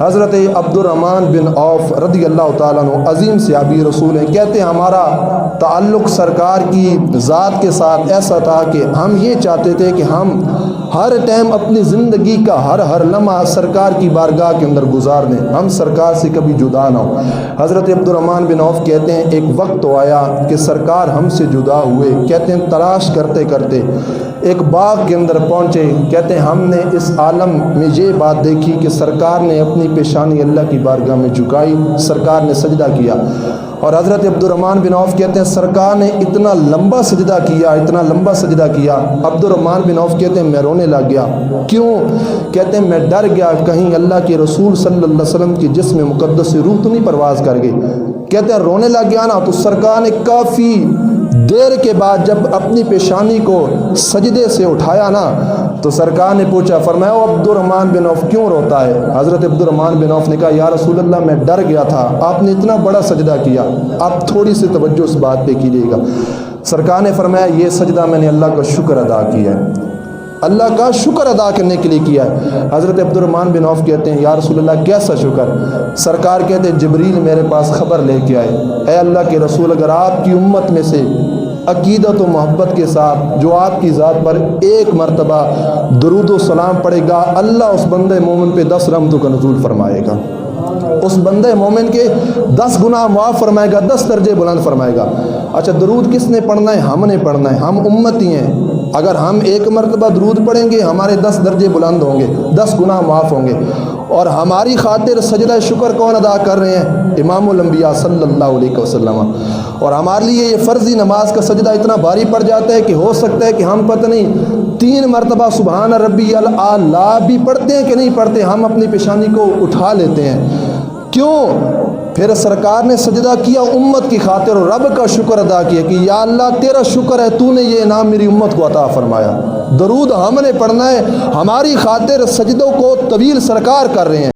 حضرت عبدالرحمن بن عوف رضی اللہ تعالیٰ عنہ عظیم صحابی رسول ہیں، کہتے ہیں ہمارا تعلق سرکار کی ذات کے ساتھ ایسا تھا کہ ہم یہ چاہتے تھے کہ ہم ہر ٹائم اپنی زندگی کا ہر لمحہ سرکار کی بارگاہ کے اندر گزار دیں، ہم سرکار سے کبھی جدا نہ ہو۔ حضرت عبدالرحمن بن عوف کہتے ہیں ایک وقت تو آیا کہ سرکار ہم سے جدا ہوئے، کہتے ہیں تلاش کرتے کرتے ایک باغ کے اندر پہنچے، کہتے ہیں ہم نے اس عالم میں یہ بات دیکھی کہ سرکار نے اپنی پیشانی اللہ کی بارگاہ میں جھکائی، سرکار نے سجدہ کیا، اور حضرت عبدالرحمن بن عوف کہتے ہیں سرکار نے اتنا لمبا سجدہ کیا، عبدالرحمن بن عوف کہتے ہیں میں رونے لگ گیا۔ کیوں؟ کہتے ہیں میں ڈر گیا کہیں اللہ کے رسول صلی اللہ علیہ وسلم کی جسم مقدس سے روح تو نہیں پرواز کر گئی۔ کہتے ہیں رونے لگ گیا نا، تو سرکار نے کافی دیر کے بعد جب اپنی پیشانی کو سجدے سے اٹھایا نا، تو سرکار نے پوچھا، فرمایا وہ عبدالرحمن بن عوف کیوں روتا ہے؟ حضرت عبدالرحمن بن عوف نے کہا یا رسول اللہ میں ڈر گیا تھا، آپ نے اتنا بڑا سجدہ کیا، آپ تھوڑی سی توجہ اس بات پہ کیجیے گا۔ سرکار نے فرمایا یہ سجدہ میں نے اللہ کا شکر ادا کیا ہے، اللہ کا شکر ادا کرنے کے لیے کیا ہے۔ حضرت عبدالرحمن بن عوف کہتے ہیں یا رسول اللہ کیسا شکر؟ سرکار کہتے ہیں جبریل میرے پاس خبر لے کے آئے، اے اللہ کے رسول اگر آپ کی امت میں سے عقیدت و محبت کے ساتھ جو آپ کی ذات پر ایک مرتبہ درود و سلام پڑھے گا، اللہ اس بندے مومن پہ 10 رحمتوں کا نزول فرمائے گا، اس بندے مومن کے 10 گناہ معاف فرمائے گا، 10 درجے بلند فرمائے گا۔ اچھا درود کس نے پڑھنا ہے؟ ہم نے پڑھنا ہے، ہم امتی ہیں۔ اگر ہم ایک مرتبہ درود پڑھیں گے ہمارے 10 درجے بلند ہوں گے، 10 گناہ معاف ہوں گے۔ اور ہماری خاطر سجدہ شکر کون ادا کر رہے ہیں؟ امام الانبیاء صلی اللہ علیہ وسلم۔ اور ہمارے لیے یہ فرضی نماز کا سجدہ اتنا بھاری پڑ جاتا ہے کہ ہو سکتا ہے کہ ہم پتہ نہیں 3 مرتبہ سبحان ربی الاعلی بھی پڑھتے ہیں کہ نہیں پڑھتے، ہم اپنی پیشانی کو اٹھا لیتے ہیں۔ کیوں؟ پھر سرکار نے سجدہ کیا امت کی خاطر اور رب کا شکر ادا کیا کہ یا اللہ تیرا شکر ہے تو نے یہ انعام میری امت کو عطا فرمایا۔ درود ہم نے پڑھنا ہے، ہماری خاطر سجدوں کو طویل سرکار کر رہے ہیں۔